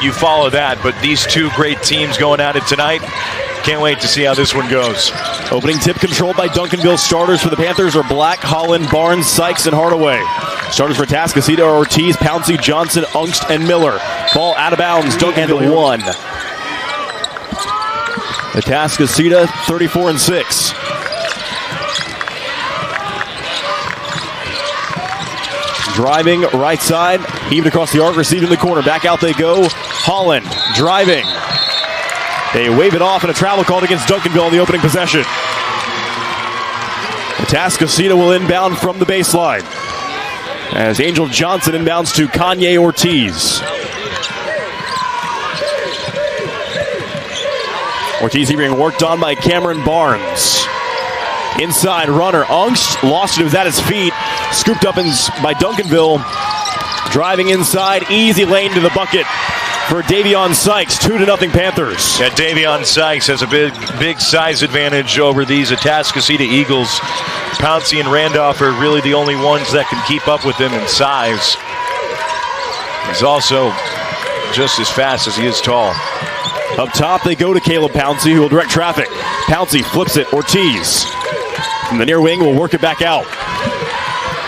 you follow that. But these two great teams going at it tonight. Can't wait to see how this one goes. Opening tip controlled by Duncanville. Starters for the Panthers are Black, Holland, Barnes, Sykes, and Hardaway. Starters for Atascocita are Ortiz, Pouncey, Johnson, Ungst, and Miller. Ball out of bounds. Duncanville 1. Atascocita 34-6. Driving right side, heaved across the arc, received in the corner. Back out they go. Holland driving. They wave it off, and a travel called against Duncanville on the opening possession. Atascocita will inbound from the baseline as Angel Johnson inbounds to Kanye Ortiz. Ortiz being worked on by Cameron Barnes. Inside runner, Ungst lost it. It was at his feet. Scooped up by Duncanville. Driving inside, easy lane to the bucket for Davion Sykes. 2-0 Panthers. Yeah, Davion Sykes has a big size advantage over these Atascocita Eagles. Pouncey and Randolph are really the only ones that can keep up with him in size. He's also just as fast as he is tall. Up top, they go to Caleb Pouncey, who will direct traffic. Pouncey flips it. Ortiz from the near wing will work it back out.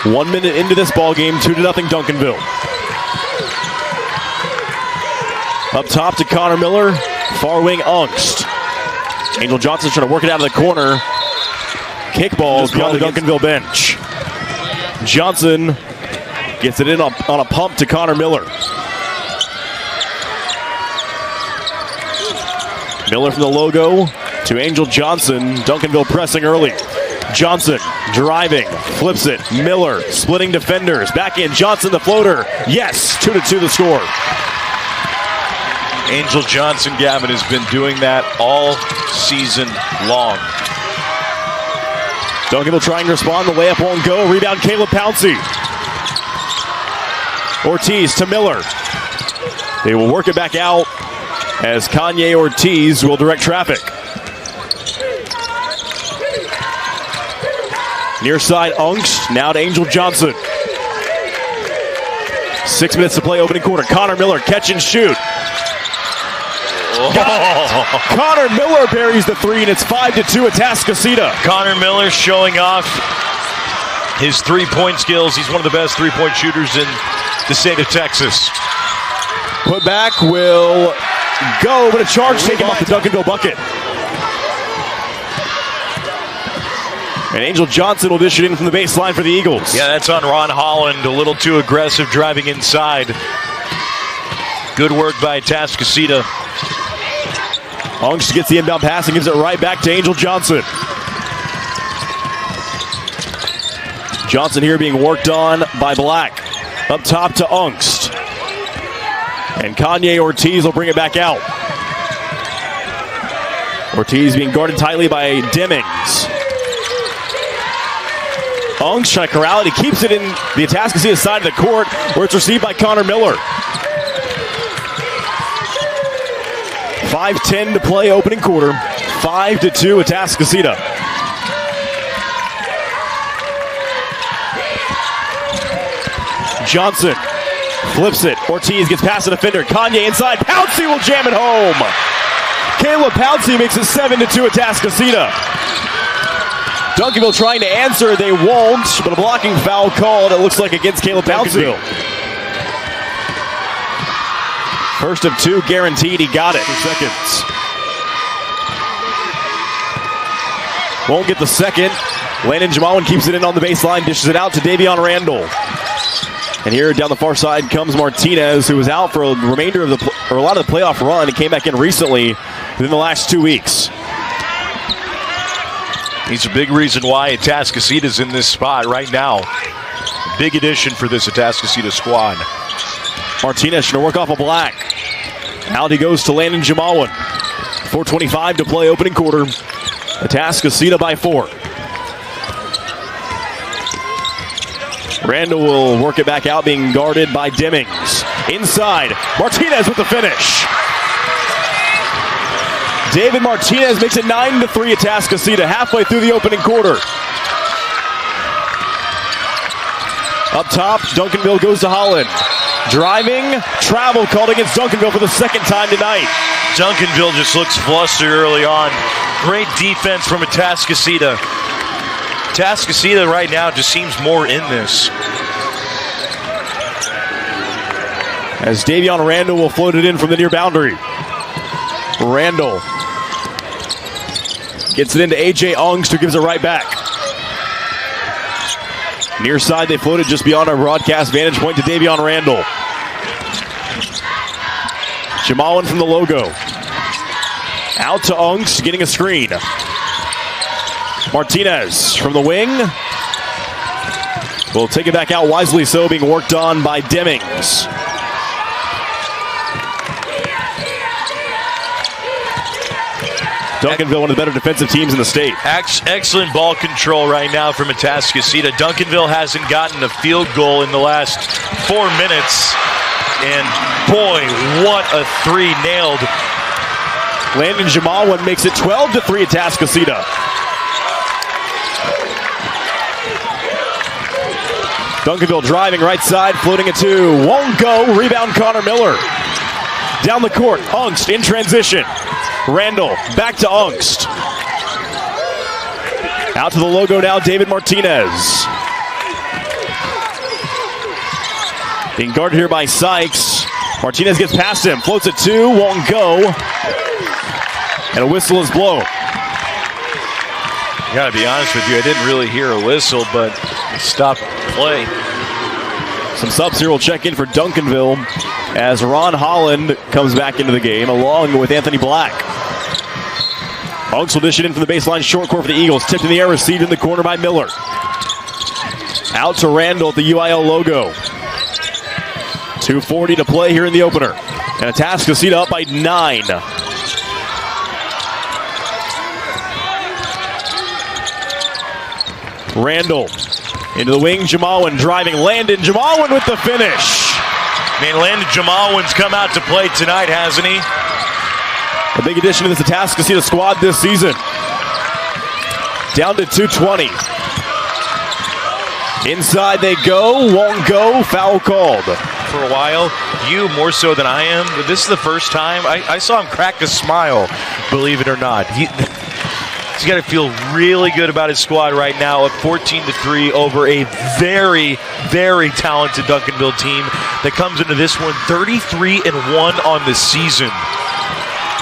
1 minute into this ball game, 2-0 Duncanville. Up top to Connor Miller, far wing Ungst. Angel Johnson's trying to work it out of the corner. Kickball beyond the Duncanville bench. Johnson gets it in on a pump to Connor Miller. Miller from the logo to Angel Johnson. Duncanville pressing early. Johnson driving, flips it. Miller splitting defenders. Back in, Johnson the floater. Yes, 2-2 the score. Angel Johnson, Gavin, has been doing that all season long. Duncanville trying to respond. The layup won't go. Rebound, Caleb Pouncey. Ortiz to Miller. They will work it back out as Kanye Ortiz will direct traffic. Near side, Ungst, now to Angel Johnson. 6 minutes to play, opening quarter. Connor Miller, catch and shoot. Oh. Connor Miller buries the three, and it's 5-2 Atascocita. Connor Miller showing off his three-point skills. He's one of the best three-point shooters in the state of Texas. Put back will go, but a charge taken off the Duncanville bucket. And Angel Johnson will dish it in from the baseline for the Eagles. Yeah, that's on Ron Holland. A little too aggressive driving inside. Good work by Atascocita. Ungst gets the inbound pass and gives it right back to Angel Johnson. Johnson here being worked on by Black. Up top to Ungst. And Kanye Ortiz will bring it back out. Ortiz being guarded tightly by Demings. Ungst trying to corral it. He keeps it in the Atascocita side of the court where it's received by Connor Miller. 5:10 to play, opening quarter. 5-2 Atascocita. Johnson flips it. Ortiz gets past the defender. Kanye inside. Pouncey will jam it home. Caleb Pouncey makes it 7-2 Atascocita. Duncanville trying to answer. They won't, but a blocking foul called, it looks like, against Caleb Pouncey. First of two guaranteed. He got it. 2 seconds. Won't get the second. Landon Jamawan keeps it in on the baseline, dishes it out to Davion Randall. And here down the far side comes Martinez, who was out for a remainder of a lot of the playoff run and came back in recently within the last 2 weeks. He's a big reason why Atascocita's in this spot right now. Big addition for this Atascocita squad. Martinez trying to work off a Black. Out he goes to Landon Jamawan. 4:25 to play, opening quarter. Atascocita by 4. Randall will work it back out, being guarded by Demings. Inside, Martinez with the finish. David Martinez makes it 9-3 Atascocita, halfway through the opening quarter. Up top, Duncanville goes to Holland. Driving, travel called against Duncanville for the second time tonight. Duncanville just looks flustered early on. Great defense from Atascocita. Atascocita right now just seems more in this. As Davion Randall will float it in from the near boundary. Randall gets it into A.J. Ungst, who gives it right back. Near side, they floated just beyond our broadcast vantage point to Davion Randall. Jamalin from the logo. Out to Ungst, getting a screen. Martinez from the wing. Will take it back out wisely, so being worked on by Demings. Duncanville, one of the better defensive teams in the state. Excellent ball control right now from Atascocita. Duncanville hasn't gotten a field goal in the last 4 minutes. And boy, what a three nailed. Landon Jamalwin makes it 12-3 Atascocita. Duncanville driving right side, floating it to, won't go. Rebound Connor Miller. Down the court, Ungst in transition. Randall back to Ungst. Out to the logo now, David Martinez. Being guarded here by Sykes. Martinez gets past him, floats it two, won't go. And a whistle is blown. I gotta be honest with you, I didn't really hear a whistle, but stopped play. Some subs here will check in for Duncanville as Ron Holland comes back into the game along with Anthony Black. Ungst will dish it in from the baseline, short court for the Eagles. Tipped in the air, received in the corner by Miller. Out to Randall at the UIL logo. 2:40 to play here in the opener. And Atascocita up by 9. Randall into the wing, Jamalwin driving. Landon Jamalwin with the finish. Man, Landon Jamalwin's come out to play tonight, hasn't he? A big addition to this Atascocita squad this season. Down to 2:20. Inside they go, won't go, foul called. For a while, you more so than I am, but this is the first time I saw him crack a smile, believe it or not. He's got to feel really good about his squad right now, up 14-3 over a very, very talented Duncanville team that comes into this one 33-1 on the season.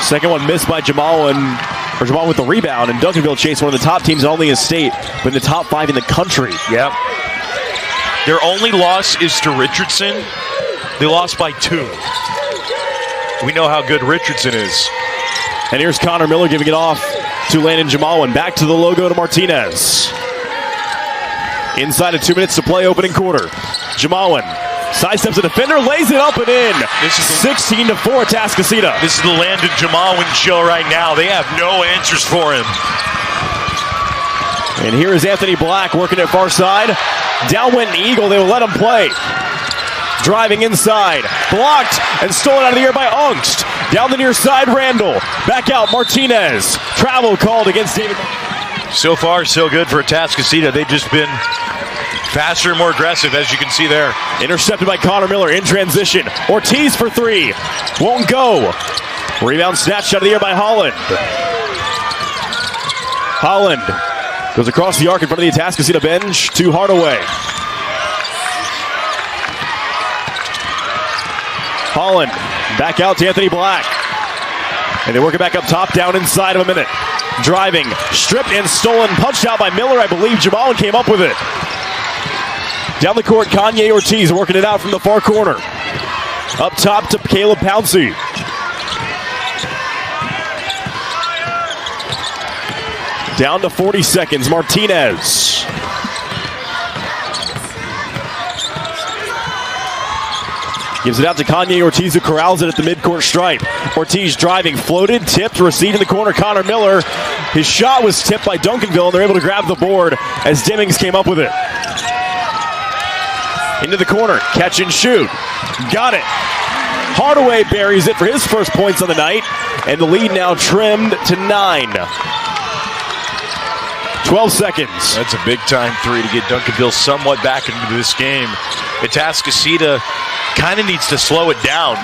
Second one missed by Jamal with the rebound, and Duncanville chased one of the top teams not only in state, but in the top 5 in the country. Yep. Their only loss is to Richardson. They lost by 2. We know how good Richardson is. And here's Connor Miller giving it off to Landon Jamalwin. Back to the logo to Martinez. Inside of 2 minutes to play, opening quarter. Jamalwin sidesteps the defender, lays it up and in. This is 16-4 Atascocita. This is the Landon Jamalwin show right now. They have no answers for him. And here is Anthony Black working at far side. Down went an Eagle. They will let him play. Driving inside. Blocked and stolen out of the air by Ungst. Down the near side, Randall. Back out, Martinez. Travel called against David. So far, so good for Atascocita. They've just been faster and more aggressive, as you can see there. Intercepted by Connor Miller in transition. Ortiz for 3. Won't go. Rebound snatched out of the air by Holland. Holland goes across the arc in front of the Atascocita bench to Hardaway. Holland back out to Anthony Black. And they work it back up top, down inside of a minute. Driving, stripped and stolen, punched out by Miller. I believe Jamalin came up with it. Down the court, Kanye Ortiz working it out from the far corner. Up top to Caleb Pouncey. Down to 40 seconds, Martinez. Gives it out to Kanye Ortiz, who corrals it at the midcourt stripe. Ortiz driving, floated, tipped, received in the corner. Connor Miller, his shot was tipped by Duncanville, and they're able to grab the board as Demings came up with it. Into the corner, catch and shoot. Got it. Hardaway buries it for his first points on the night, and the lead now trimmed to 9. 12 seconds. That's a big time three to get Duncanville somewhat back into this game. Atascocita kind of needs to slow it down.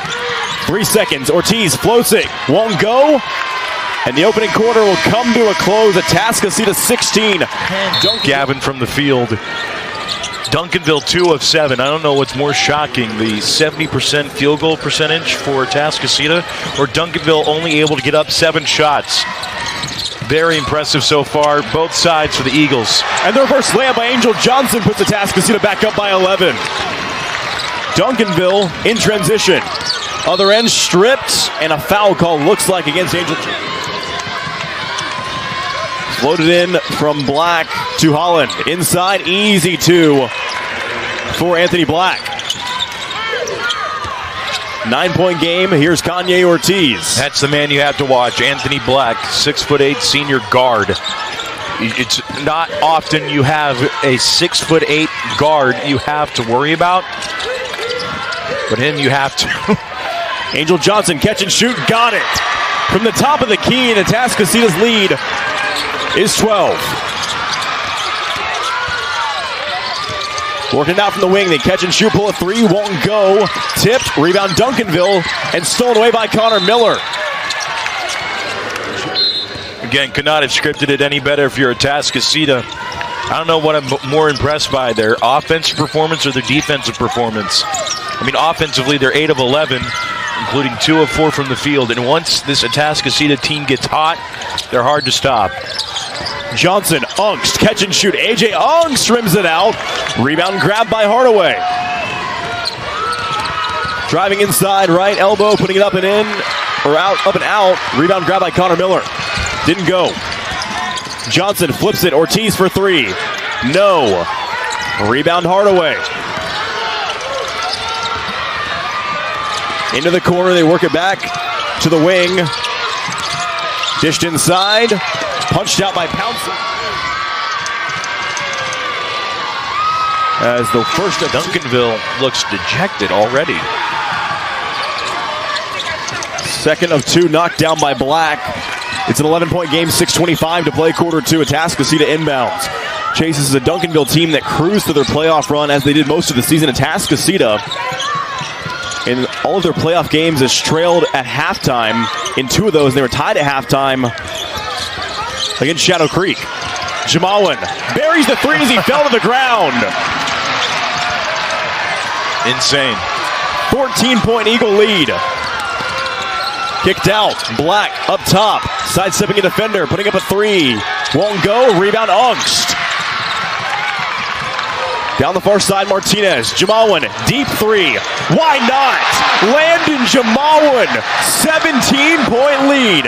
3 seconds. Ortiz floats it. Won't go. And the opening quarter will come to a close. Atascocita 16. Gavin from the field. Duncanville 2 of 7. I don't know what's more shocking, the 70% field goal percentage for Atascocita or Duncanville only able to get up 7 shots. Very impressive so far, both sides for the Eagles. And the reverse layup by Angel Johnson puts Atascocita back up by 11. Duncanville in transition. Other end stripped, and a foul call looks like against Angel Johnson. Floated in from Black to Holland. Inside, easy 2 for Anthony Black. 9-point game. Here's Kanye Ortiz. That's the man you have to watch. Anthony Black, 6'8" senior guard. It's not often you have a 6'8" guard you have to worry about, but him you have to. Angel Johnson, catch and shoot, got it. From the top of the key, and Atascocita's lead is 12. Working out from the wing, they catch and shoot, pull a 3, won't go. Tipped, rebound Duncanville, and stolen away by Connor Miller. Again, could not have scripted it any better if you're Atascocita. I don't know what I'm more impressed by, their offensive performance or their defensive performance. I mean, offensively, they're 8 of 11, including 2 of 4 from the field. And once this Atascocita team gets hot, they're hard to stop. Johnson, Ungst, catch and shoot. AJ Ungst rims it out. Rebound grab by Hardaway. Driving inside, right elbow, putting it up and in, or out, up and out. Rebound grab by Connor Miller. Didn't go. Johnson flips it. Ortiz for 3. No. Rebound Hardaway. Into the corner, they work it back to the wing. Dished inside. Punched out by Pouncey. As the first of Duncanville looks dejected already. Second of 2 knocked down by Black. It's an 11-point game, 6:25 to play, quarter 2. Atascocita inbounds. Chase is a Duncanville team that cruised through their playoff run as they did most of the season. Atascocita, in all of their playoff games, has trailed at halftime. In 2 of those, they were tied at halftime against Shadow Creek. Jamawan buries the 3 as he fell to the ground. Insane. 14-point Eagle lead. Kicked out. Black up top. Sidestepping a defender. Putting up a 3. Won't go. Rebound Ungst. Down the far side, Martinez. Jamawan, deep 3. Why not? Landon Jamawan, 17-point lead.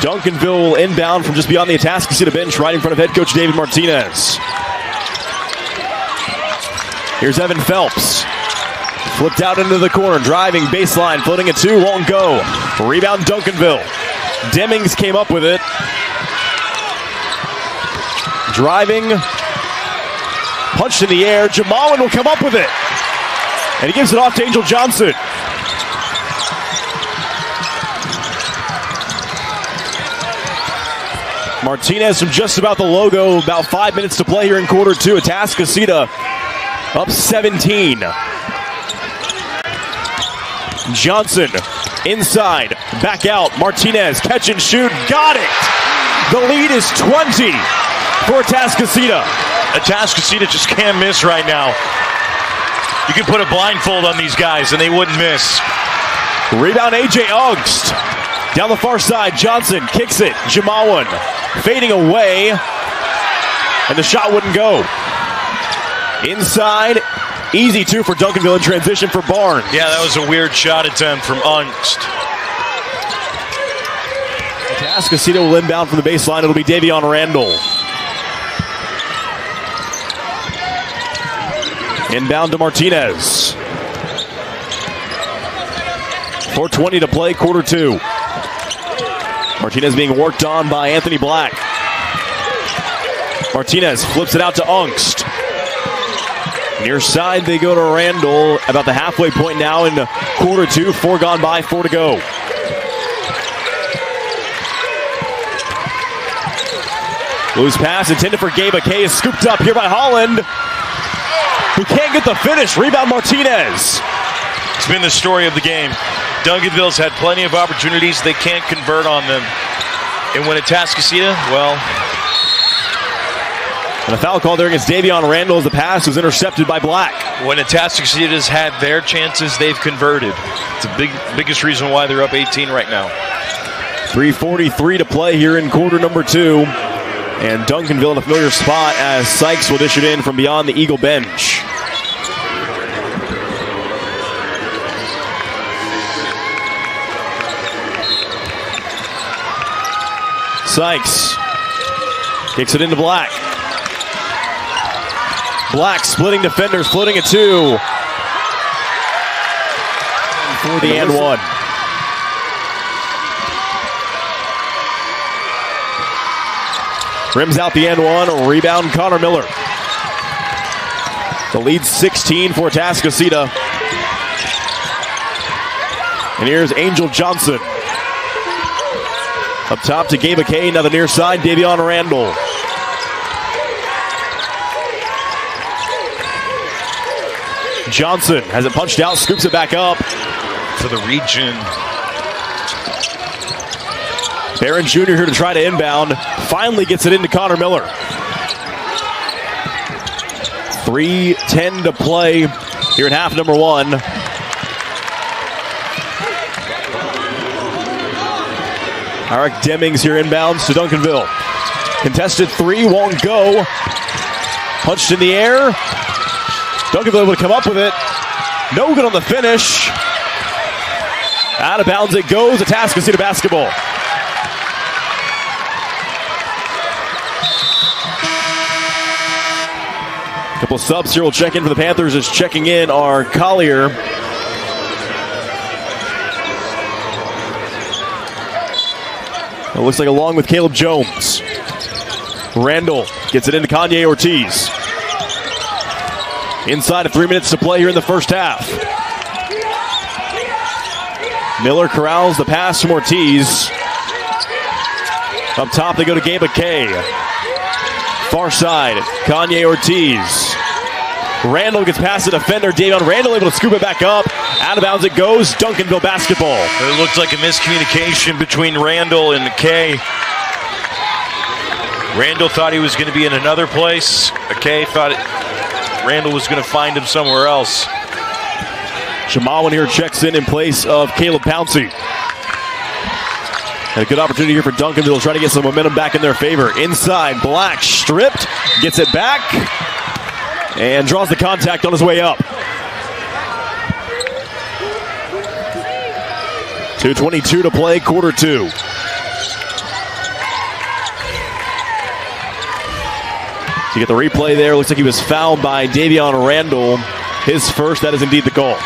Duncanville will inbound from just beyond the Atascocita bench, right in front of head coach David Martinez. Here's Evan Phelps. Flipped out into the corner, driving baseline, floating a 2, won't go. Rebound Duncanville. Demings came up with it. Driving. Punched in the air. Jamawan will come up with it. And he gives it off to Angel Johnson. Martinez from just about the logo. About 5 minutes to play here in quarter 2. Atascocita up 17. Johnson inside, back out. Martinez, catch and shoot, got it. The lead is 20 for Atascocita. Atascocita just can't miss right now. You can put a blindfold on these guys and they wouldn't miss. Rebound AJ Ungst. Down the far side, Johnson kicks it. Jamawan fading away, and the shot wouldn't go. Inside, easy 2 for Duncanville in transition for Barnes. Yeah, that was a weird shot attempt from Ungst. Atascocita will inbound from the baseline. It'll be Davion Randall. Inbound to Martinez. 4:20 to play, quarter 2. Martinez being worked on by Anthony Black. Martinez flips it out to Ungst. Near side, they go to Randall. About the halfway point now in quarter 2. 4 gone by, 4 to go. Loose pass intended for Gabe McKay is scooped up here by Holland, who can't get the finish. Rebound Martinez. It's been the story of the game. Duncanville's had plenty of opportunities. They can't convert on them. And when Atascocita, well... And a foul call there against Davion Randall as the pass was intercepted by Black. When Atascocita's had their chances, they've converted. It's the biggest reason why they're up 18 right now. 3:43 to play here in quarter number 2. And Duncanville in a familiar spot as Sykes will dish it in from beyond the Eagle bench. Sykes kicks it into Black. Black splitting defenders, floating at 2. For the and one. Rims out the end one, a rebound Connor Miller. The lead 16 for Atascocita. And here's Angel Johnson. Up top to Gabe McKay, now the near side, Davion Randall. Johnson has it punched out, scoops it back up. For the region. Barron Jr. here to try to inbound. Finally gets it into Connor Miller. 3:10 to play here in half number 1. Eric Demings here inbounds to Duncanville. Contested 3, won't go. Punched in the air. Duncanville able to come up with it. No good on the finish. Out of bounds it goes. Atascocita basketball. Couple of subs here will check in for the Panthers. As checking in are Collier. It looks like along with Caleb Jones. Randall gets it into Kanye Ortiz. Inside of 3 minutes to play here in the first half. Miller corrals the pass from Ortiz. Up top they go to Gabe McKay. Far side, Kanye Ortiz. Randall gets past the defender. Davion Randall able to scoop it back up. Out of bounds it goes. Duncanville basketball. It looked like a miscommunication between Randall and McKay. Randall thought he was going to be in another place. McKay thought Randall was going to find him somewhere else. Shamawan here checks in place of Caleb Pouncey. And a good opportunity here for Duncanville to try to get some momentum back in their favor. Inside, Black stripped, gets it back, and draws the contact on his way up. 2:22 to play, quarter 2. You get the replay there. Looks like he was fouled by Davion Randall. His first, that is indeed the call.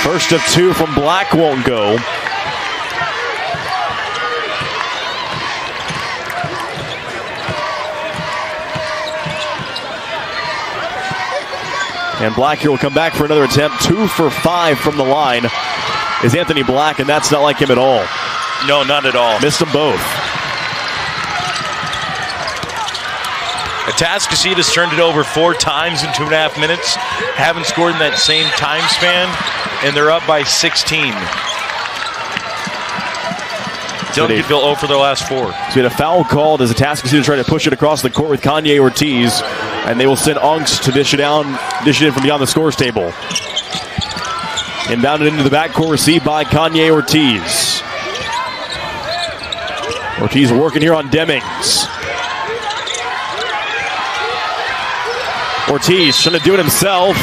First of 2 from Black won't go. And Black here will come back for another attempt. 2 for 5 from the line is Anthony Black, and that's not like him at all. No, not at all. Missed them both. Atascocita's turned it over 4 times in 2.5 minutes. Haven't scored in that same time span, and they're up by 16. Duncanville 0 for their last 4. So we had a foul called as Atascocita tried to push it across the court with Kanye Ortiz, and they will send Unks to dish it in from beyond the scores table. Inbounded into the backcourt, received by Kanye Ortiz. Ortiz working here on Demings. Ortiz trying to do it himself.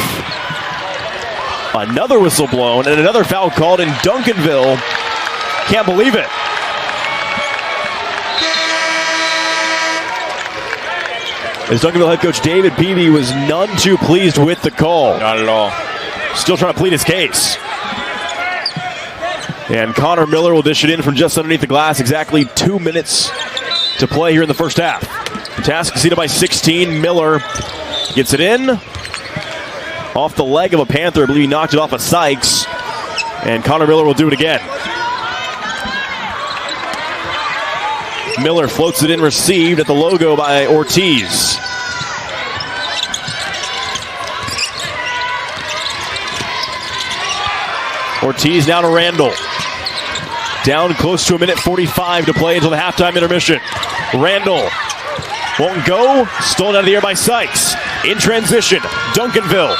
Another whistle blown and another foul called in Duncanville. Can't believe it. As Duncanville head coach David Peavy was none too pleased with the call. Not at all. Still trying to plead his case. And Connor Miller will dish it in from just underneath the glass. Exactly 2 minutes to play here in the first half. Atascocita by 16. Miller gets it in. Off the leg of a Panther. I believe he knocked it off of Sykes. And Connor Miller will do it again. Miller floats it in, received at the logo by Ortiz. Ortiz now to Randall. Down close to 1:45 to play until the halftime intermission. Randall won't go. Stolen out of the air by Sykes. In transition, Duncanville.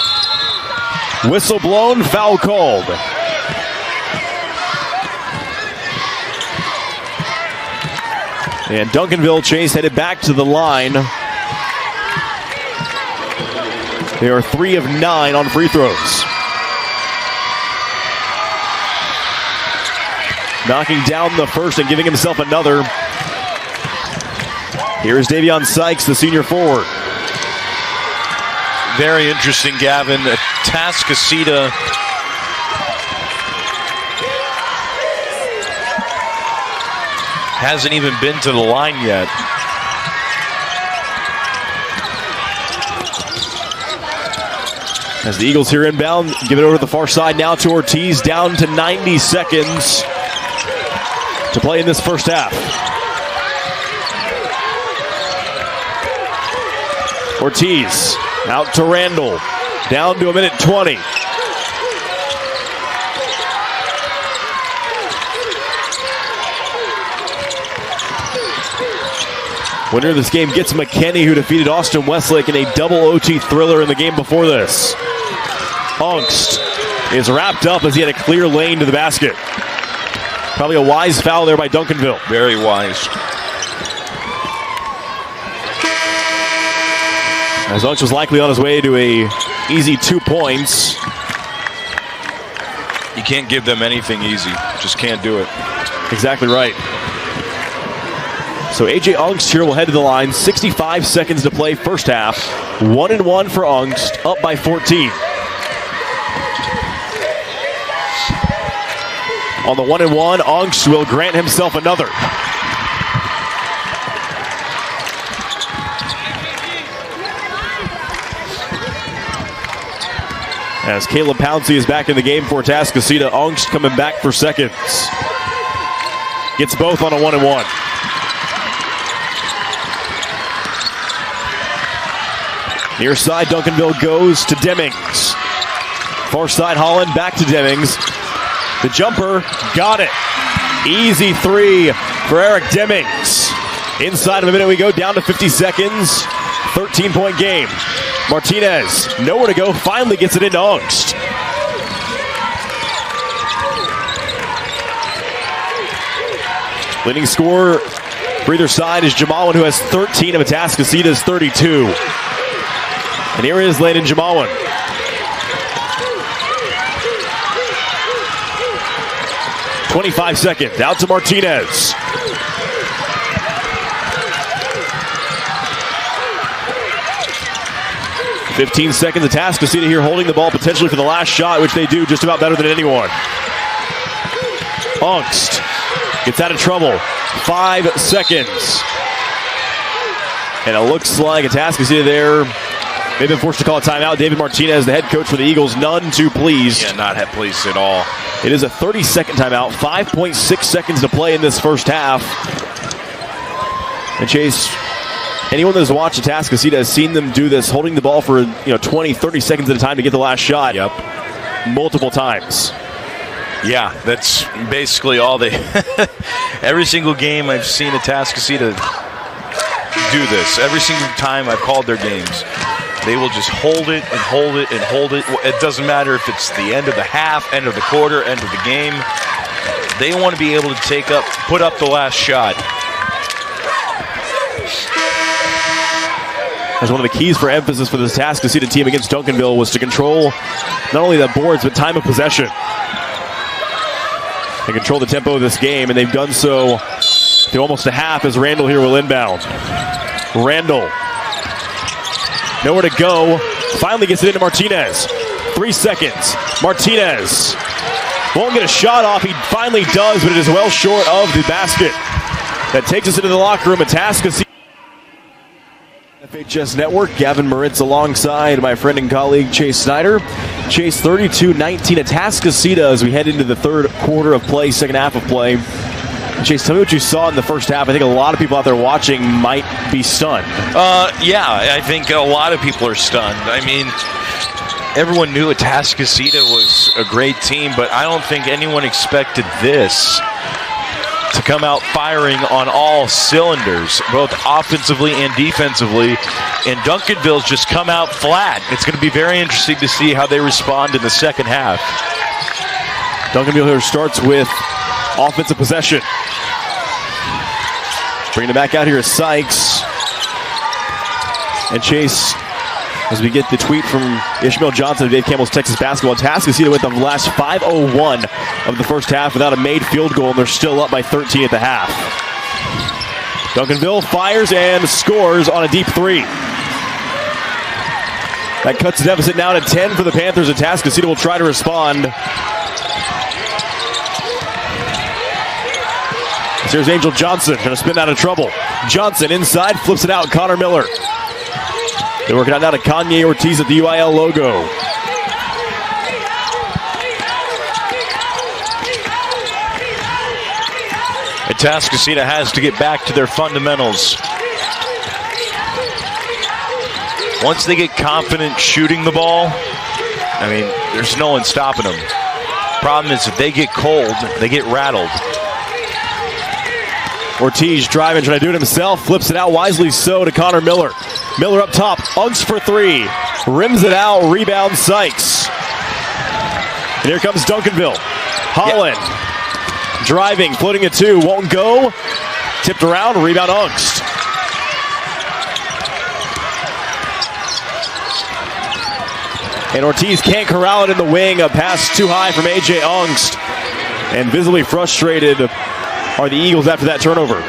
Whistle blown, foul called. And Duncanville, Chase, headed back to the line. They are 3 of 9 on free throws. Knocking down the first and giving himself another. Here's Davion Sykes, the senior forward. Very interesting, Gavin. Atascocita hasn't even been to the line yet. As the Eagles here inbound, give it over to the far side now to Ortiz, down to 90 seconds to play in this first half. Ortiz out to Randall, down to 1:20. Winner of this game gets McKinney, who defeated Austin Westlake in a double OT thriller in the game before this. Ungst is wrapped up as he had a clear lane to the basket. Probably a wise foul there by Duncanville. Very wise. As Ungst was likely on his way to a easy 2 points. You can't give them anything easy. Just can't do it. Exactly right. So AJ Ungst here will head to the line. 65 seconds to play first half. 1-1 for Ungst, up by 14. On the 1-1, Ungst will grant himself another. As Caleb Pouncey is back in the game for Atascocita, Ungst coming back for seconds. Gets both on a 1-1. Near side, Duncanville goes to Demings. Far side, Holland back to Demings. The jumper, got it. Easy 3 for Eric Demings. Inside of a minute we go, down to 50 seconds. 13-point game. Martinez, nowhere to go, finally gets it into Ungst. Leading scorer for either side is Jamawan, who has 13 of Atascocita's 32. And here is Landon Jamawan. "25 seconds, out to Martinez. "15 seconds, Atascocita here holding the ball potentially for the last shot, which they do just about better than anyone. Ungst gets out of trouble. 5 seconds. And it looks like Atascocita there. They've been forced to call a timeout. David Martinez, the head coach for the Eagles, none too pleased. Yeah, not pleased at all. It is a 30-second timeout. 5.6 seconds to play in this first half. And Chase, anyone that's watched Atascocita has seen them do this, holding the ball for 20, 30 seconds at a time to get the last shot. Yep. Multiple times. Yeah, that's basically all they... Every single game I've seen Atascocita do this. Every single time I've called their games. They will just hold it and hold it and hold it. It doesn't matter if it's the end of the half, end of the quarter, end of the game. They want to be able to put up the last shot. As one of the keys for emphasis for this Atascocita team against Duncanville was to control not only the boards, but time of possession. They control the tempo of this game, and they've done so through almost a half as Randall here will inbound. Randall. Nowhere to go. Finally gets it into Martinez. 3 seconds. Martinez won't get a shot off. He finally does, but it is well short of the basket. That takes us into the locker room. Atascocita. FHS Network, Gavin Moritz alongside my friend and colleague Chase Snyder. Chase 32-19 Atascocita as we head into the third quarter of play, second half of play. Chase, tell me what you saw in the first half. I think a lot of people out there watching might be stunned. Yeah, I think a lot of people are stunned. I mean, everyone knew Atascocita was a great team, but I don't think anyone expected this to come out firing on all cylinders, both offensively and defensively. And Duncanville's just come out flat. It's going to be very interesting to see how they respond in the second half. Duncanville here starts with offensive possession. Bringing it back out here is Sykes. And Chase, as we get the tweet from Ishmael Johnson of Dave Campbell's Texas Basketball, Atascocita with the last 5:01 of the first half without a made field goal, and they're still up by 13 at the half. Duncanville fires and scores on a deep three. That cuts the deficit now to 10 for the Panthers. Atascocita will try to respond. Here's Angel Johnson, going to spin out of trouble. Johnson inside, flips it out. Connor Miller. They work it out now to Kanye Ortiz at the UIL logo. Atascocita has to get back to their fundamentals. Once they get confident shooting the ball, I mean, there's no one stopping them. Problem is, if they get cold, they get rattled. Ortiz driving, trying to do it himself. Flips it out wisely so to Connor Miller. Miller up top. Unks for three. Rims it out. Rebound Sykes. And here comes Duncanville. Holland. Yeah. Driving. Floating at two. Won't go. Tipped around. Rebound Unks. And Ortiz can't corral it in the wing. A pass too high from A.J. Ungst. And visibly frustrated are the Eagles after that turnover.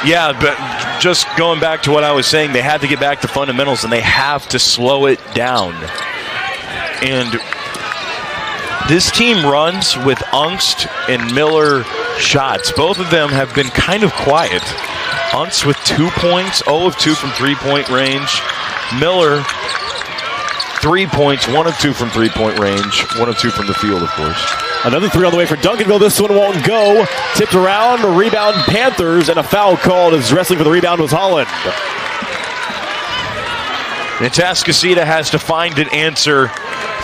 Yeah, but just going back to what I was saying, they had to get back to fundamentals, and they have to slow it down. And this team runs with Ungst and Miller shots. Both of them have been kind of quiet. Ungst with 2 points, 0 of 2 from three-point range. Miller, 3 points, 1 of 2 from three-point range, 1 of 2 from the field, of course. Another three on the way for Duncanville. This one won't go. Tipped around, rebound Panthers, and a foul called as wrestling for the rebound was Holland. Atascocita has to find an answer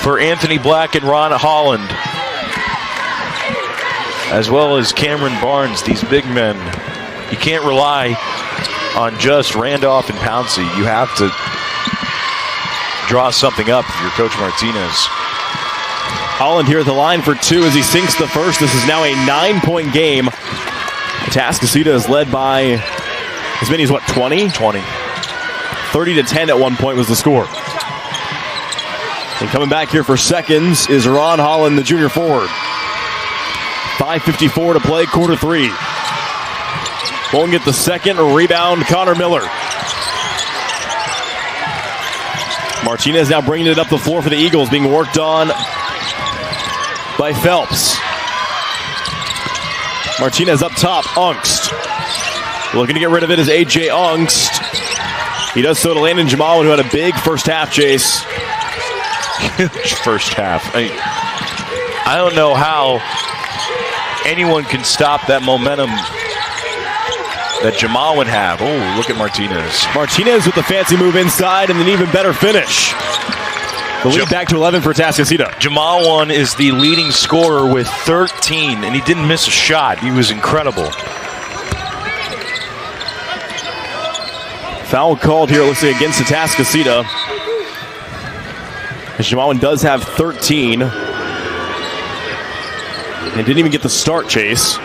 for Anthony Black and Ron Holland, as well as Cameron Barnes, these big men. You can't rely on just Randolph and Pouncey. You have to draw something up if you're Coach Martinez. Holland here at the line for two as he sinks the first. This is now a 9-point game. Atascocita is led by as many as, 20? 20. 30-10 at one point was the score. And coming back here for seconds is Ron Holland, the junior forward. 5:54 to play, quarter three. Won't get the second. Rebound, Connor Miller. Martinez now bringing it up the floor for the Eagles, being worked on by Phelps. Martinez up top, Ungst. Looking to get rid of it is A.J. Ungst. He does so to Landon Jamal, who had a big first half, Chase. Huge first half. I don't know how anyone can stop that momentum that Jamal would have. Oh, look at Martinez. Martinez with the fancy move inside and an even better finish. The lead back to 11 for Atascocita. Jamal one is the leading scorer with 13, and he didn't miss a shot. He was incredible. Foul called here, it looks like, against Atascocita. Jamal does have 13. And didn't even get the start, Chase.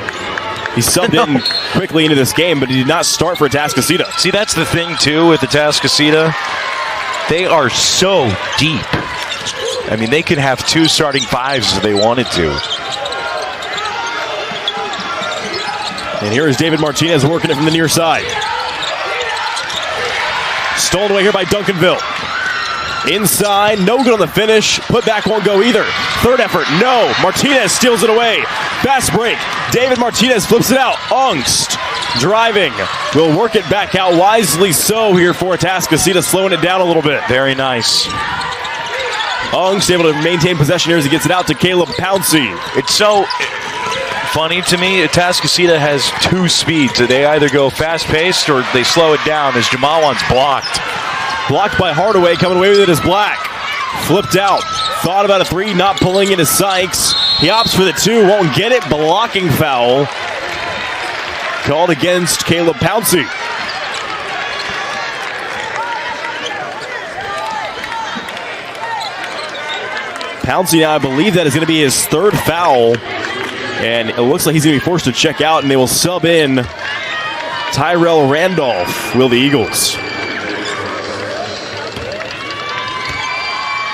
He subbed in quickly into this game, but he did not start for Atascocita. See, that's the thing, too, with Atascocita. They are so deep. I mean, they could have two starting fives if they wanted to. And here is David Martinez working it from the near side. Stolen away here by Duncanville. Inside, no good on the finish. Put back won't go either. Third effort, no. Martinez steals it away. Fast break. David Martinez flips it out. Ungst driving. Will work it back out wisely so here for Atascocita, slowing it down a little bit. Very nice. Ungst able to maintain possession here as he gets it out to Caleb Pouncey. It's so, funny to me. Atascocita has two speeds. They either go fast-paced or they slow it down as Jamawan's blocked. Blocked by Hardaway, coming away with it is Black. Flipped out. Thought about a three, not pulling in as Sykes. He opts for the two, won't get it. Blocking foul called against Caleb Pouncey. Pouncey now, I believe that is going to be his third foul. And it looks like he's going to be forced to check out, and they will sub in Tyrell Randolph, will the Eagles.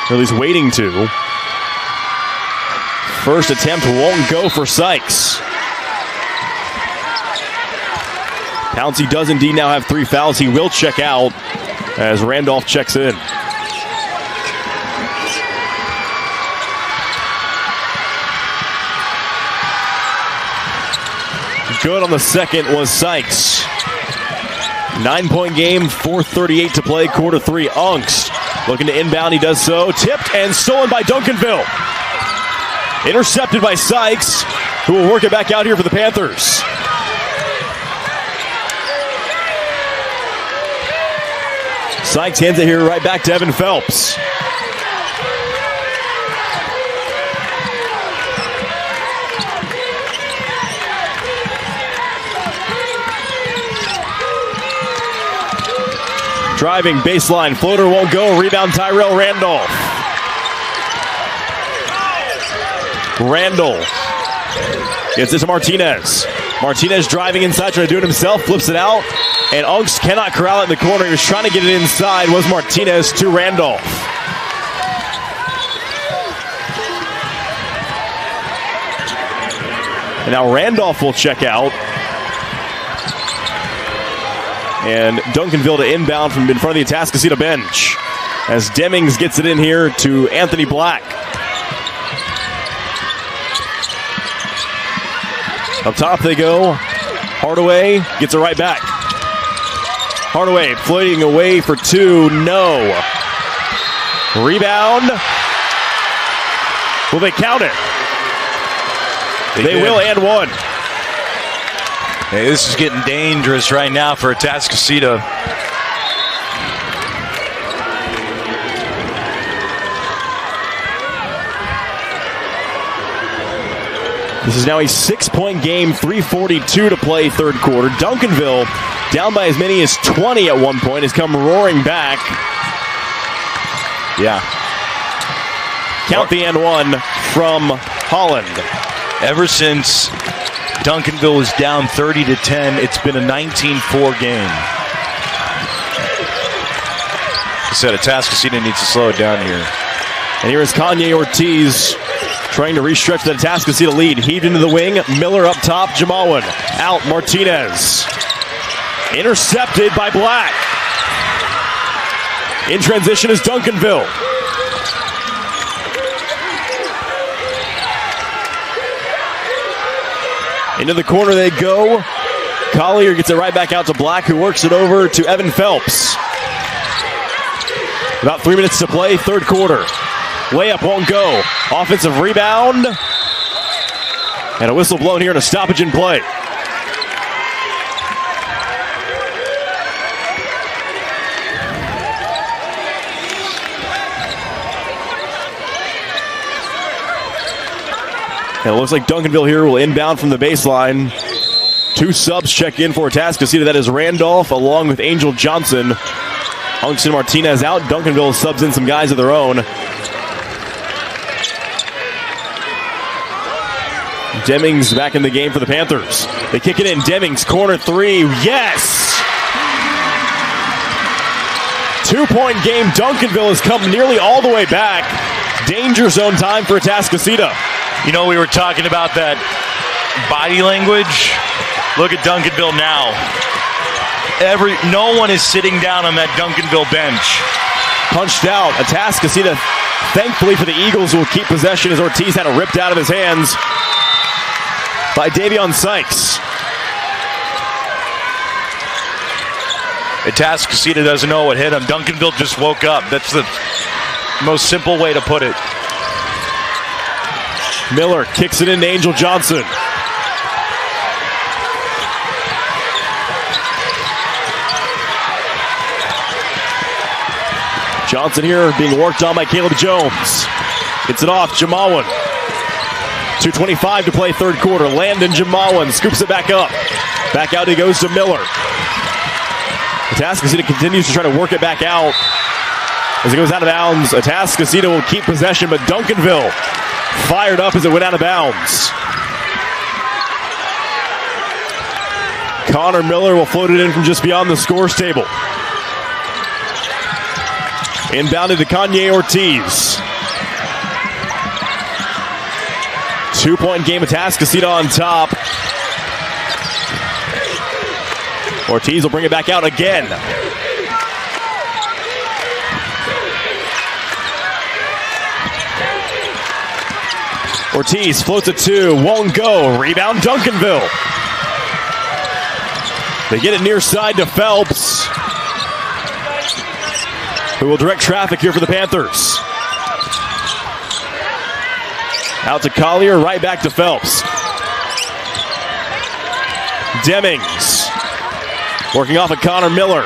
Or at least waiting to. First attempt won't go for Sykes. Pouncey does indeed now have 3 fouls. He will check out as Randolph checks in. Good on the second was Sykes. 9-point game, 4:38 to play, quarter 3. Ungst looking to inbound, he does so. Tipped and stolen by Duncanville. Intercepted by Sykes, who will work it back out here for the Panthers. Sykes hands it here right back to Evan Phelps. Driving baseline, floater won't go. Rebound Tyrell Randolph. Randall gets it to Martinez. Martinez driving inside, trying to do it himself, flips it out, and Ungst cannot corral it in the corner. He was trying to get it inside, was Martinez to Randolph. And now Randolph will check out. And Duncanville to inbound from in front of the Atascocita bench as Demings gets it in here to Anthony Black. Up top they go. Hardaway gets it right back. Hardaway floating away for 2. No. Rebound. Will they count it? They will, and one. Hey, this is getting dangerous right now for Atascocita. This is now a 6-point game, 3:42 to play, third quarter. Duncanville, down by as many as 20 at one point, has come roaring back. Yeah. Count the and one from Holland. Ever since Duncanville was down 30-10, it's been a 19-4 game. I said Atascocita needs to slow it down here. And here is Kanye Ortiz trying to restretch the Atascocita lead. Heaved into the wing. Miller up top. Jamawan out. Martinez. Intercepted by Black. In transition is Duncanville. Into the corner they go. Collier gets it right back out to Black, who works it over to Evan Phelps. About 3 minutes to play, third quarter. Layup won't go. Offensive rebound. And a whistle blown here and a stoppage in play. And it looks like Duncanville here will inbound from the baseline. 2 subs check in for Atascocita. That is Randolph along with Angel Johnson. Ungst and Martinez out. Duncanville subs in some guys of their own. Demings back in the game for the Panthers. They kick it in. Demings, corner 3. Yes! 2-point game. Duncanville has come nearly all the way back. Danger zone time for Atascocita. You know, we were talking about that body language. Look at Duncanville now. No one is sitting down on that Duncanville bench. Punched out. Atascocita, thankfully for the Eagles, will keep possession as Ortiz had it ripped out of his hands by Davion Sykes. Atascocita doesn't know what hit him. Duncanville just woke up. That's the most simple way to put it. Miller kicks it into Angel Johnson. Johnson here being worked on by Caleb Jones. Gets it off, Jamawan. 2:25 to play third quarter. Landon Jamawan scoops it back up. Back out he goes to Miller. Atascocita continues to try to work it back out. As it goes out of bounds, Atascocita will keep possession, but Duncanville fired up as it went out of bounds. Connor Miller will float it in from just beyond the scores table. Inbounded to Kanye Ortiz. 2-point game, Atascocita on top. Ortiz will bring it back out again. Ortiz floats it 2, won't go. Rebound Duncanville. They get it near side to Phelps, who will direct traffic here for the Panthers. Out to Collier, right back to Phelps. Demings working off of Connor Miller.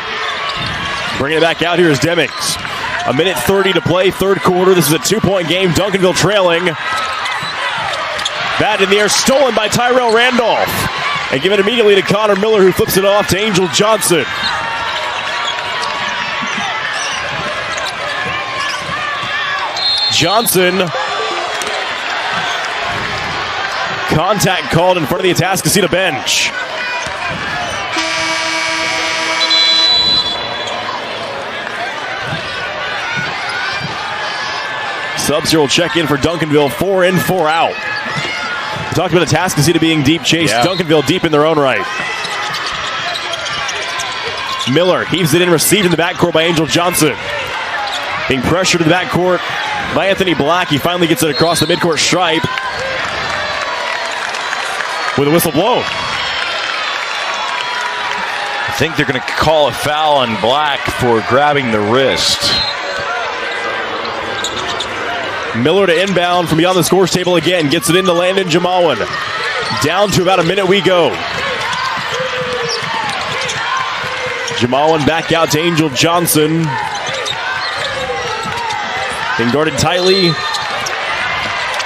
Bringing it back out here is Demings. 1:30 to play, third quarter. This is a 2-point game. Duncanville trailing. Bat in the air, stolen by Tyrell Randolph. And give it immediately to Connor Miller, who flips it off to Angel Johnson. Johnson. Contact called in front of the Atascocita bench. Subs here will check in for Duncanville. 4 in, 4 out. We talked about Atascocita being deep chased. Yeah. Duncanville deep in their own right. Miller heaves it in, received in the backcourt by Angel Johnson. Being pressured in the backcourt by Anthony Black. He finally gets it across the midcourt stripe with a whistle blown. I think they're going to call a foul on Black for grabbing the wrist. Miller to inbound from beyond the scores table again. Gets it into Landon Jamawan. Down to about a minute we go. Jamawan back out to Angel Johnson. Being guarded tightly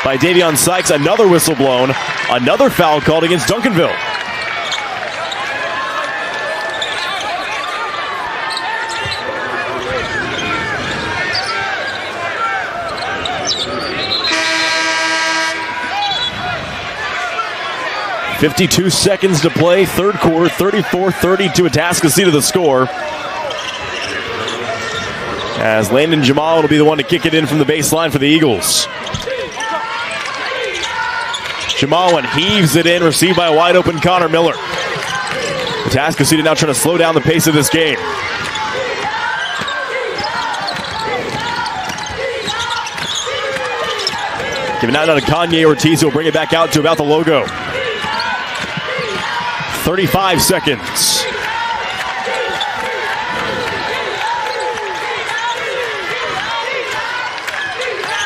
by Davion Sykes. Another whistle blown. Another foul called against Duncanville. .52 seconds to play, third quarter, 34-30 to Atascocita the score. As Landon Jamal will be the one to kick it in from the baseline for the Eagles. Jamawan heaves it in, received by a wide open Connor Miller. Atascocita now trying to slow down the pace of this game. Giving out to Kanye Ortiz, who will bring it back out to about the logo. 35 seconds.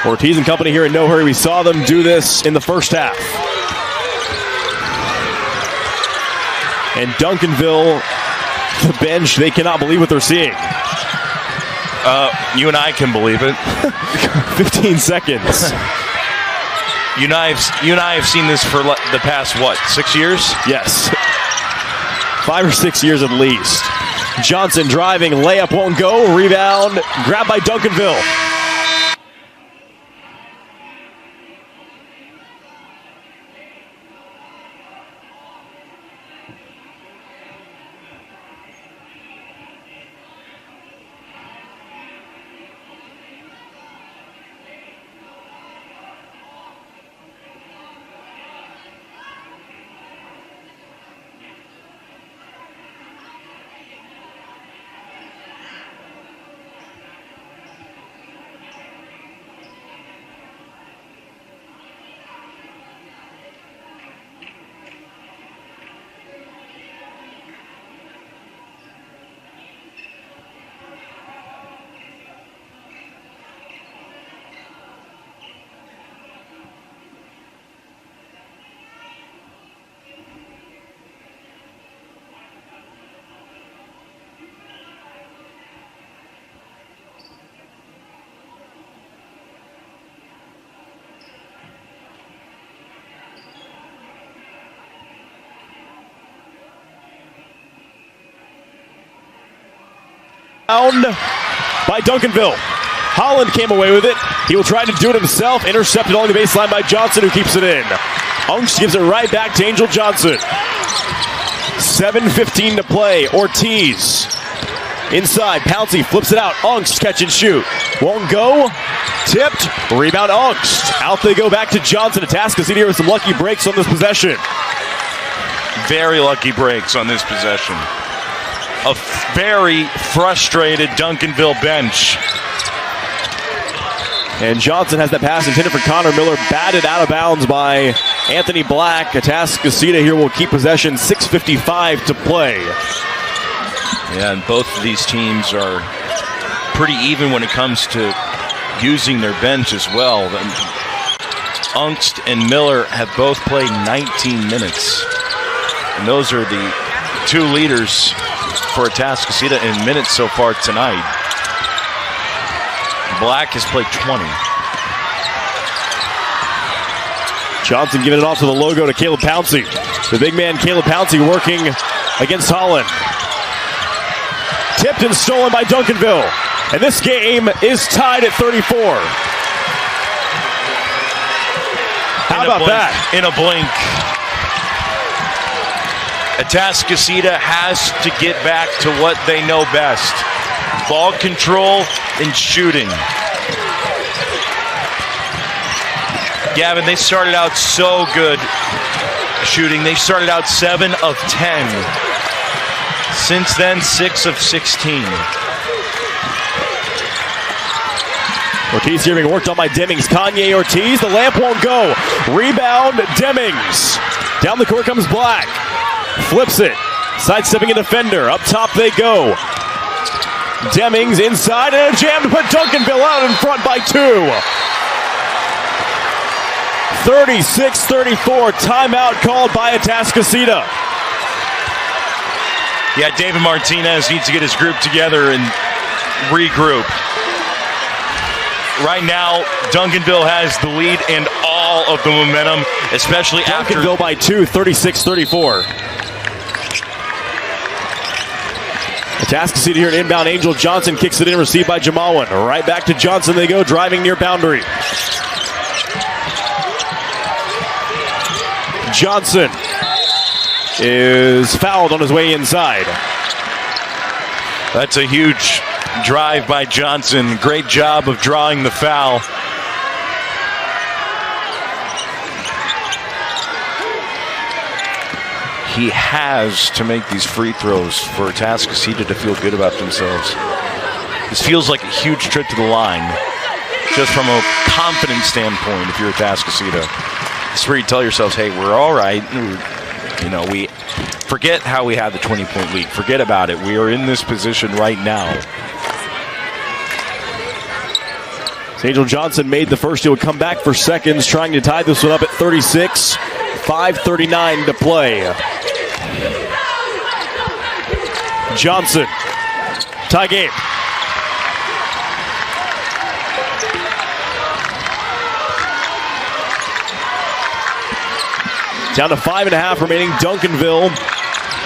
Ortiz and company here in no hurry. We saw them do this in the first half. And Duncanville, the bench, they cannot believe what they're seeing. You and I can believe it. 15 seconds. You and I have seen this for the past, 6 years? Yes. 5 or 6 years at least. Johnson driving, layup won't go, rebound, grabbed by Duncanville. Down by Duncanville. Holland came away with it. He will try to do it himself. Intercepted along the baseline by Johnson, who keeps it in. Unks gives it right back to Angel Johnson. 7:15 to play. Ortiz inside. Pouncey flips it out. Unks catch and shoot. Won't go. Tipped. Rebound Unks. Out they go back to Johnson. Atascocita here with some lucky breaks on this possession. Very lucky breaks on this possession. A very frustrated Duncanville bench. And Johnson has that pass intended for Connor Miller, batted out of bounds by Anthony Black. Atascocita here will keep possession, 6:55 to play. Yeah, and both of these teams are pretty even when it comes to using their bench as well. Ungst and Miller have both played 19 minutes. And those are the two leaders for Atascocita in minutes so far tonight. Black has played 20. Johnson giving it off to the logo to Caleb Pouncey. The big man Caleb Pouncey working against Holland. Tipped and stolen by Duncanville. And this game is tied at 34. How about that? In a blink. Atascocita has to get back to what they know best. Ball control and shooting. Gavin, they started out so good shooting. They started out 7 of 10. Since then, 6 of 16. Ortiz here being worked on by Demings. Kanye Ortiz, the lamp won't go. Rebound, Demings. Down the court comes Black. Flips it. Sidestepping a defender. Up top they go. Demings inside and a jam to put Duncanville out in front by 2. 36-34. Timeout called by Atascocita. Yeah, David Martinez needs to get his group together and regroup. Right now, Duncanville has the lead and all of the momentum, especially after... Duncanville by 2, 36-34. Atascocita here at inbound. Angel Johnson kicks it in, received by Jamawan. Right back to Johnson they go, driving near boundary. Johnson is fouled on his way inside. That's a huge drive by Johnson. Great job of drawing the foul. He has to make these free throws for Atascocita to feel good about themselves. This feels like a huge trip to the line, just from a confidence standpoint. If you're Atascocita, it's where you tell yourselves, "Hey, we're all right." You know, we forget how we had the 20-point lead. Forget about it. We are in this position right now. Angel Johnson made the first. He would come back for seconds, trying to tie this one up at 36. 5:39 to play. Johnson, tie game. Down to 5.5 remaining. Duncanville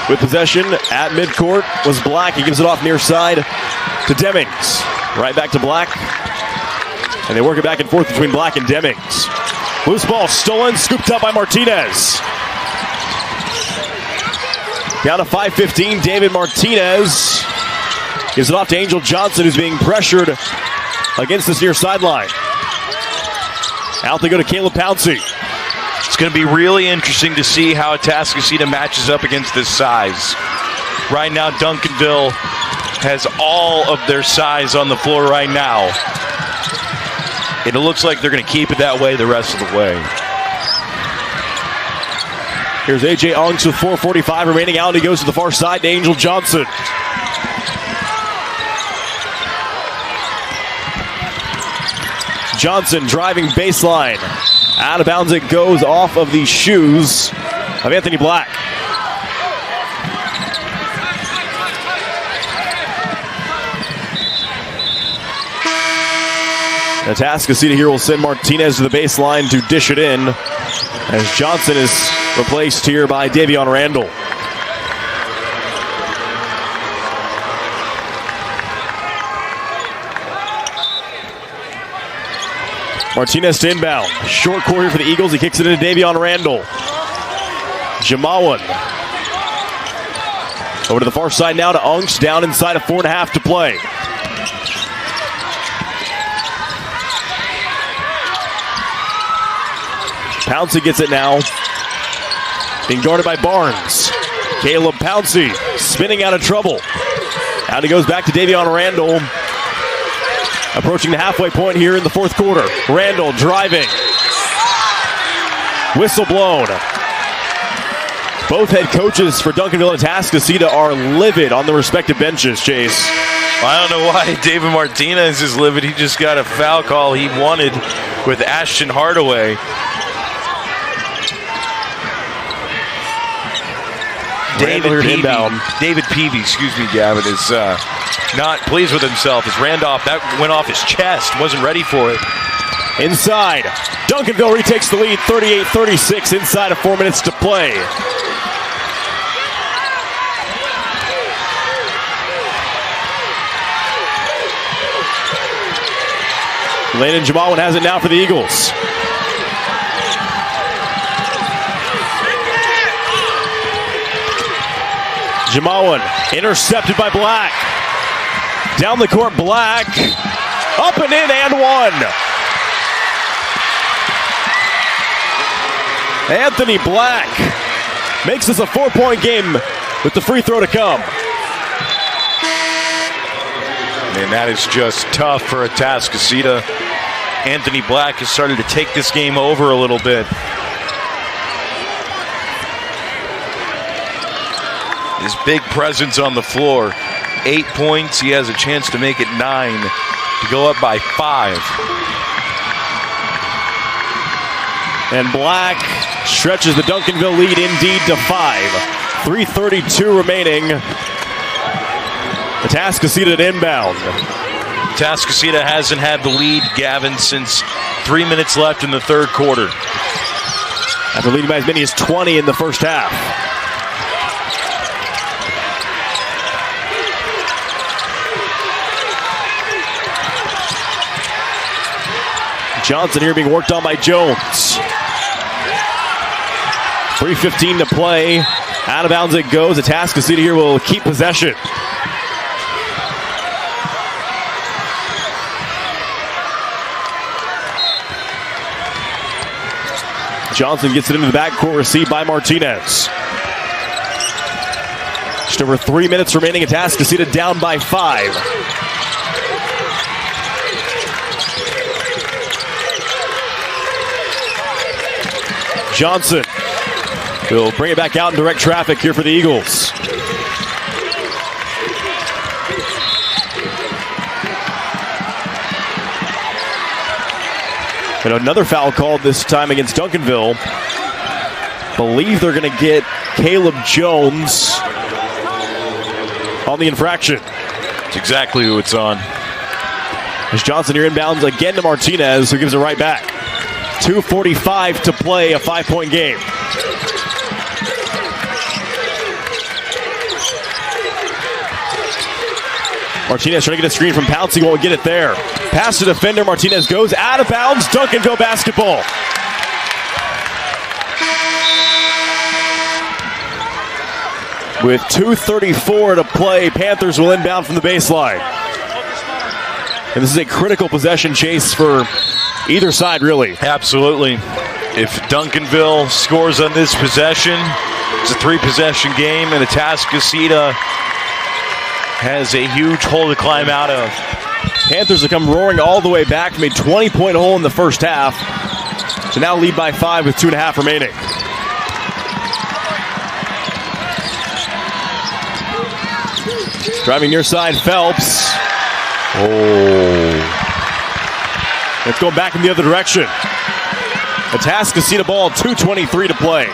with possession at midcourt was Black. He gives it off near side to Demings. Right back to Black. And they work it back and forth between Black and Demings. Loose ball stolen, scooped up by Martinez. Down to 5:15, David Martinez gives it off to Angel Johnson, who's being pressured against this near sideline. Out they go to Caleb Pouncey. It's going to be really interesting to see how Atascocita matches up against this size. Right now, Duncanville has all of their size on the floor right now. And it looks like they're going to keep it that way the rest of the way. Here's A.J. Unks with 4:45 remaining. Out he goes to the far side to Angel Johnson. Johnson driving baseline. Out of bounds it goes off of the shoes of Anthony Black. Atascocita here will send Martinez to the baseline to dish it in, as Johnson is replaced here by Davion Randall. Martinez to inbound. Short quarter for the Eagles. He kicks it into Davion Randall. Jamawan. Over to the far side now to Unks. Down inside of 4.5 to play. Pouncey gets it now. Being guarded by Barnes. Caleb Pouncey spinning out of trouble. Out he goes back to Davion Randall. Approaching the halfway point here in the fourth quarter. Randall driving. Whistle blown. Both head coaches for Duncanville and Atascocita are livid on the respective benches, Chase. I don't know why David Martinez is livid. He just got a foul call he wanted with Ashton Hardaway. David Peavy, excuse me, Gavin, is not pleased with himself as Randolph, that went off his chest, wasn't ready for it. Inside, Duncanville retakes the lead, 38-36, inside of 4 minutes to play. Landon Jamawan has it now for the Eagles. Jamawan intercepted by Black. Down the court, Black. Up and in and one. Anthony Black makes this a 4-point game with the free throw to come. And that is just tough for Atascocita. Anthony Black has started to take this game over a little bit. His big presence on the floor. 8 points. He has a chance to make it 9, to go up by 5. And Black stretches the Duncanville lead indeed to 5. 3:32 remaining. Atascocita at inbound. Atascocita hasn't had the lead, Gavin, since 3 minutes left in the third quarter. After leading by as many as 20 in the first half. Johnson here being worked on by Jones. 3:15 to play. Out of bounds it goes. Atascocita here will keep possession. Johnson gets it into the backcourt, received by Martinez. Just over 3 minutes remaining. Atascocita down by 5. Johnson will bring it back out in direct traffic here for the Eagles. And another foul called this time against Duncanville. Believe they're going to get Caleb Jones on the infraction. It's exactly who it's on. As Johnson here inbounds again to Martinez, who gives it right back. 2:45 to play, a 5-point game. Martinez trying to get a screen from Pouncey, won't get it there. Pass to defender, Martinez goes out of bounds. Duncanville basketball. With 2:34 to play, Panthers will inbound from the baseline. And this is a critical possession, Chase, for either side, really. Absolutely. If Duncanville scores on this possession, it's a 3-possession game, and Atascocita has a huge hole to climb out of. Panthers have come roaring all the way back from a 20-point hole in the first half to now lead by 5 with 2.5 remaining. Driving near side, Phelps. It's going back in the other direction. Atascocita ball, 2:23 to play.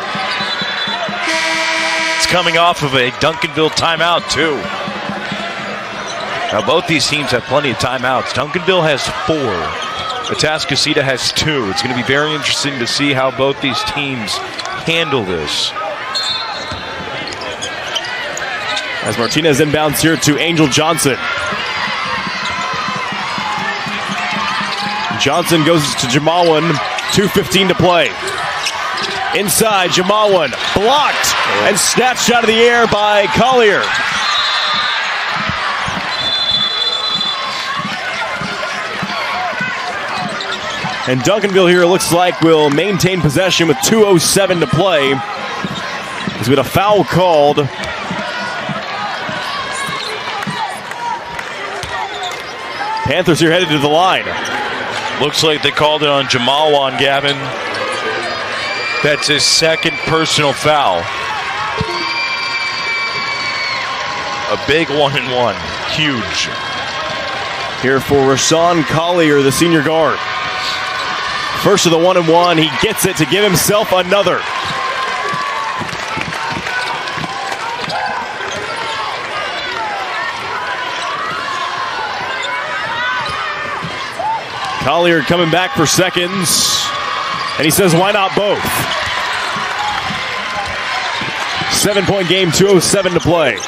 It's coming off of a Duncanville timeout, too. Now, both these teams have plenty of timeouts. Duncanville has 4. Atascocita has 2. It's going to be very interesting to see how both these teams handle this. As Martinez inbounds here to Angel Johnson. Johnson goes to Jamalwan, 2:15 to play. Inside, Jamalwan blocked and snatched out of the air by Collier. And Duncanville here looks like will maintain possession with 2:07 to play. There's been a foul called. Panthers here headed to the line. Looks like they called it on Jamalwan, Gavin. That's his second personal foul. A big 1-and-1. Huge. Here for Rashawn Collier, the senior guard. First of the 1-and-1, he gets it to give himself another. Collier coming back for seconds, and he says, why not both? 7-point game, 2:07 to play.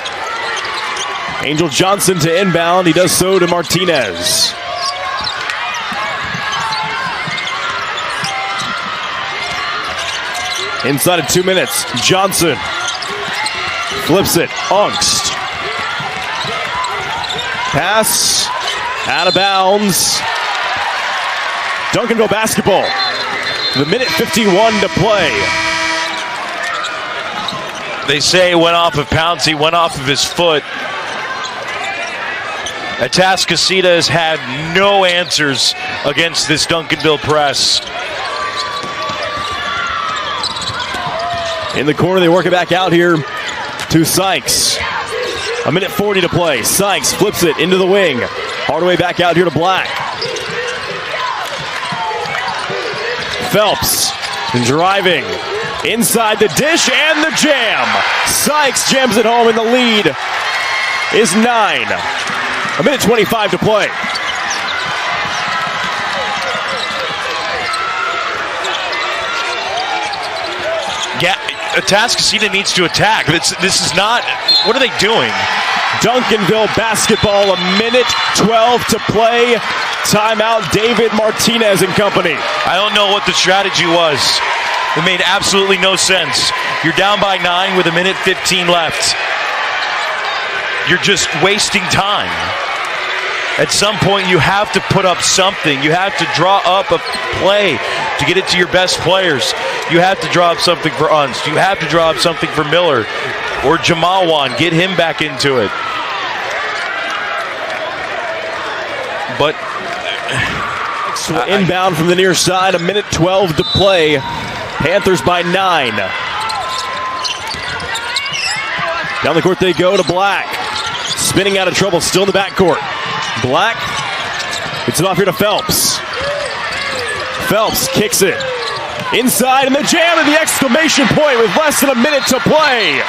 Angel Johnson to inbound, he does so to Martinez. Inside of 2 minutes, Johnson flips it, Ungst. Pass, out of bounds. Duncanville basketball. The minute 51 to play. They say it went off of Pouncey, went off of his foot. Atascocita has had no answers against this Duncanville press. In the corner, they work it back out here to Sykes. A minute 40 to play. Sykes flips it into the wing. Hardaway back out here to Black. Phelps driving inside the dish and the jam. Sykes jams it home, and the lead is 9. A minute 25 to play. Yeah, Atascocita needs to attack. This is not, what are they doing? Duncanville basketball, a minute 12 to play. Timeout, David Martinez and company. I don't know what the strategy was. It made absolutely no sense. You're down by 9 with a minute 15 left. You're just wasting time. At some point, you have to put up something. You have to draw up a play to get it to your best players. You have to draw up something for Unst. You have to draw up something for Miller or Jamalwan. Get him back into it. But inbound from the near side, a minute 12 to play. Panthers by 9. Down the court they go to Black. Spinning out of trouble, still in the backcourt. Black gets it off here to Phelps. Phelps kicks it inside, and the jam and the exclamation point with less than a minute to play.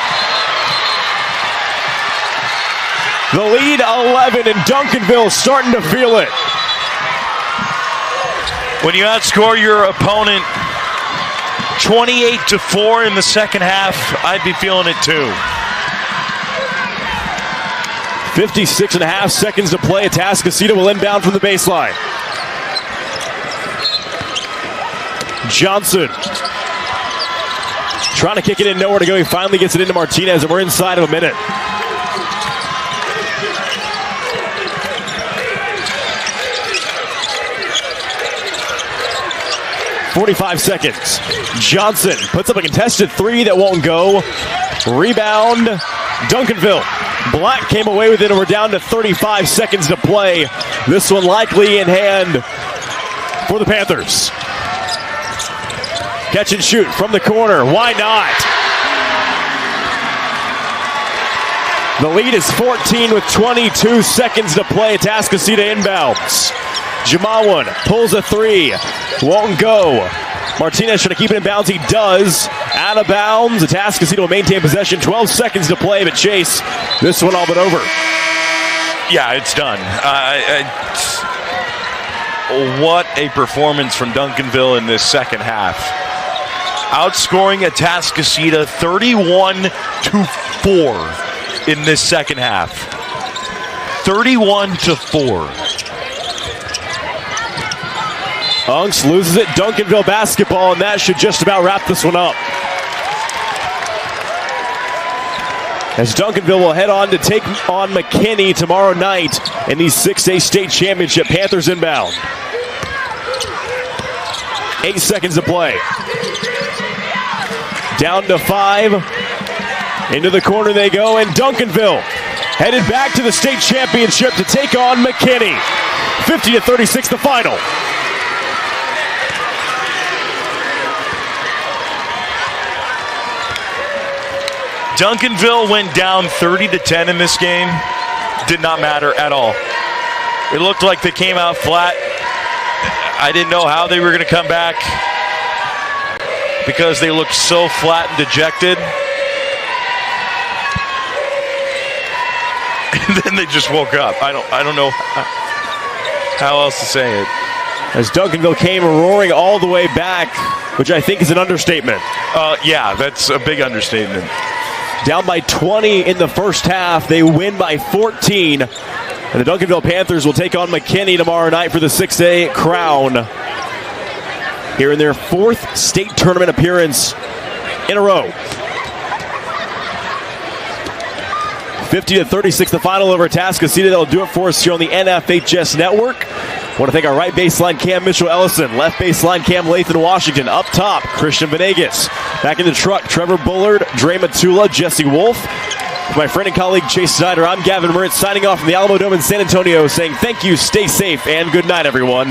The lead 11, and Duncanville starting to feel it. When you outscore your opponent 28-4 in the second half, I'd be feeling it too. 56.5 seconds to play. Atascocita will inbound from the baseline. Johnson trying to kick it in, nowhere to go. He finally gets it into Martinez, and we're inside of a minute. .45 seconds. Johnson puts up a contested three that won't go. Rebound, Duncanville. Black came away with it, and we're down to 35 seconds to play. This one likely in hand for the Panthers. Catch and shoot from the corner. Why not? The lead is 14 with 22 seconds to play. Atascocita inbounds. Jamalwan pulls a three. Won't go. Martinez trying to keep it in bounds. He does. Out of bounds. Atascocita will maintain possession. 12 seconds to play, but Chase, this one all but over. Yeah, it's done. What a performance from Duncanville in this second half. Outscoring Atascocita 31-4 in this second half. 31-4. Unks loses it. Duncanville basketball, and that should just about wrap this one up. As Duncanville will head on to take on McKinney tomorrow night in the 6A state championship. Panthers inbound. 8 seconds to play. Down to 5. Into the corner they go, and Duncanville headed back to the state championship to take on McKinney. 50-36 the final. Duncanville went down 30-10 in this game. Did not matter at all. It looked like they came out flat. I didn't know how they were going to come back because they looked so flat and dejected. And then they just woke up. I don't know how else to say it. As Duncanville came roaring all the way back, which I think is an understatement. Yeah, that's a big understatement. Down by 20 in the first half. They win by 14. And the Duncanville Panthers will take on McKinney tomorrow night for the 6A crown. Here in their 4th state tournament appearance in a row. 50-36 the final over Atascocita. That'll do it for us here on the NFHS Network. I want to thank our right baseline Cam Mitchell-Ellison, left baseline Cam Lathan Washington, up top Christian Venegas, back in the truck Trevor Bullard, Dre Matula, Jesse Wolf. For my friend and colleague Chase Snyder, I'm Gavin Moritz signing off from the Alamo Dome in San Antonio saying thank you, stay safe, and good night everyone.